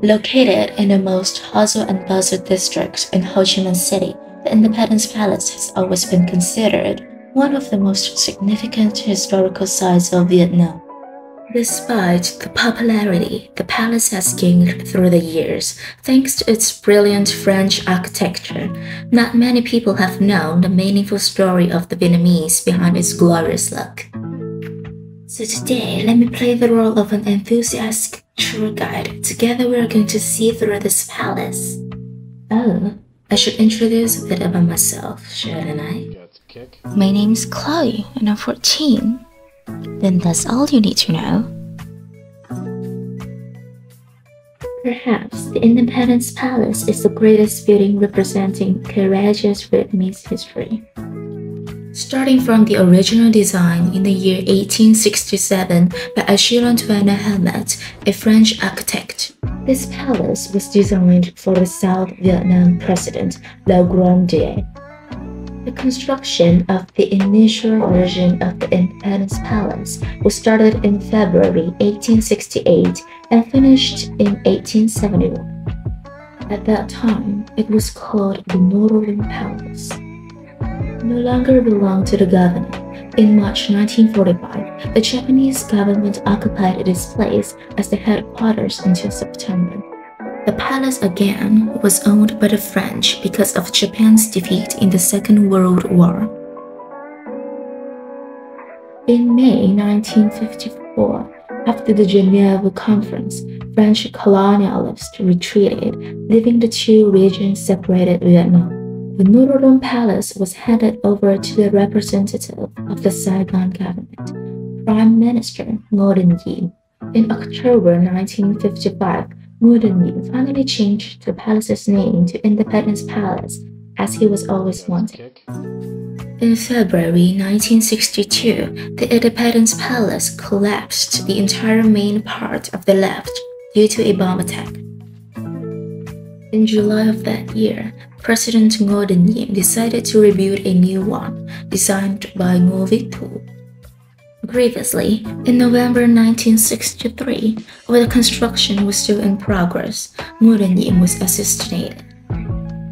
Located in the most hustle and bustle district in Ho Chi Minh City, the Independence Palace has always been considered one of the most significant historical sites of Vietnam. Despite the popularity the palace has gained through the years, thanks to its brilliant French architecture, not many people have known the meaningful story of the Vietnamese behind its glorious look. So today, let me play the role of an enthusiastic tour guide. Together we are going to see through this palace. Oh, I should introduce a bit about myself, shouldn't I? My name's Chloe and I'm 14. Then that's all you need to know. Perhaps the Independence Palace is the greatest building representing courageous Vietnamese history. Starting from the original design in the year 1867 by Antoine Hamlet, a French architect. This palace was designed for the South Vietnam President Le Grandier. The construction of the initial version of the Independence Palace was started in February 1868 and finished in 1871. At that time, it was called the Northern Palace. No longer belonged to the government. In March 1945, the Japanese government occupied this place as the headquarters until September. The palace again was owned by the French because of Japan's defeat in the Second World War. In May 1954, after the Geneva Conference, French colonialists retreated, leaving the two regions separated Vietnam. The Northern Palace was handed over to the representative of the Saigon government, Prime Minister Ngo Dinh Diem. In October 1955, Ngo Dinh Diem finally changed the palace's name to Independence Palace, as he was always wanted. In February 1962, the Independence Palace collapsed the entire main part of the left due to a bomb attack. In July of that year, President Ngo Dinh Diem decided to rebuild a new one, designed by Ngo Vic Thu. Previously, in November 1963, while the construction was still in progress, Ngo Dinh Diem was assassinated.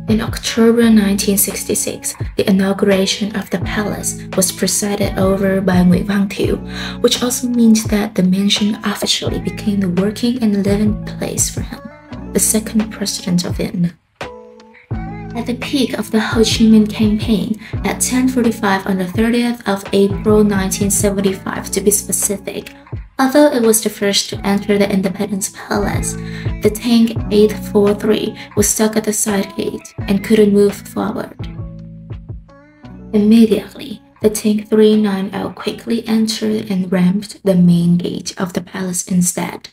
In October 1966, the inauguration of the palace was presided over by Nguyễn Thu, which also means that the mansion officially became the working and living place for him, the second president of Vietnam. At the peak of the Ho Chi Minh campaign, at 10:45 on the 30th of April 1975 to be specific, although it was the first to enter the Independence Palace, the tank 843 was stuck at the side gate and couldn't move forward. Immediately, the tank 390 quickly entered and rammed the main gate of the palace instead.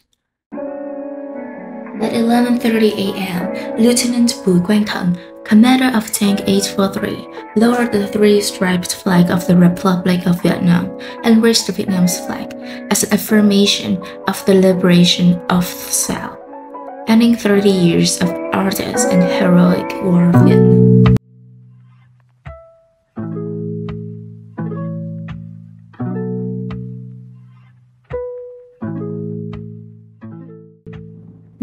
At 11:30 a.m., Lieutenant Bùi Quang Thận, commander of Tank 843, lowered the three-striped flag of the Republic of Vietnam and raised Vietnam's flag as an affirmation of the liberation of the South, ending 30 years of arduous and heroic War of Vietnam.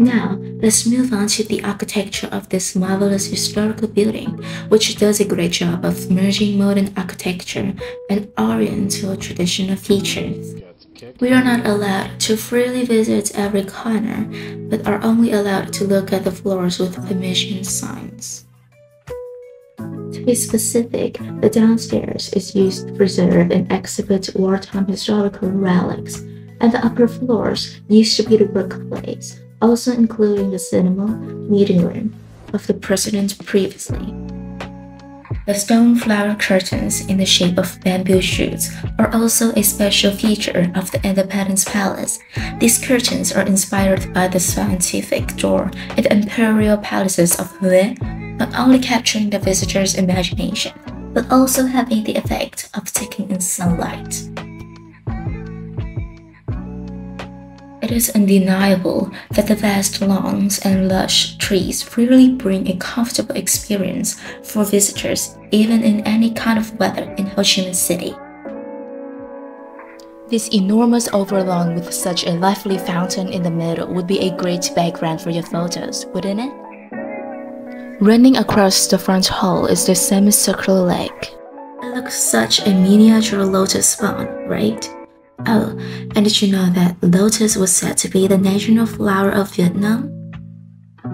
Now, let's move on to the architecture of this marvelous historical building, which does a great job of merging modern architecture and Oriental traditional features. We are not allowed to freely visit every corner, but are only allowed to look at the floors with permission signs. To be specific, the downstairs is used to preserve and exhibit wartime historical relics, and the upper floors used to be the workplace, also including the cinema, meeting room of the president previously. The stone flower curtains in the shape of bamboo shoots are also a special feature of the Independence Palace. These curtains are inspired by the scientific door in the imperial palaces of Huế, not only capturing the visitor's imagination, but also having the effect of taking in sunlight. It is undeniable that the vast lawns and lush trees really bring a comfortable experience for visitors even in any kind of weather in Ho Chi Minh City. This enormous overlawn with such a lively fountain in the middle would be a great background for your photos, wouldn't it? Running across the front hall is the semicircular lake. It looks such a miniature lotus pond, right? Oh, and did you know that lotus was said to be the national flower of Vietnam?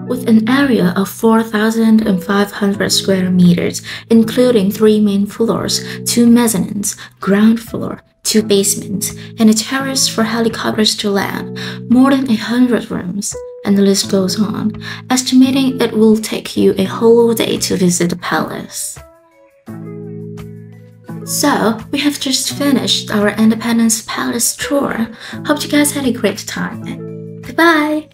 With an area of 4,500 square meters, including 3 main floors, 2 mezzanines, ground floor, 2 basements, and a terrace for helicopters to land, more than 100 rooms, and the list goes on, estimating it will take you a whole day to visit the palace. So, we have just finished our Independence Palace tour. Hope you guys had a great time. Goodbye!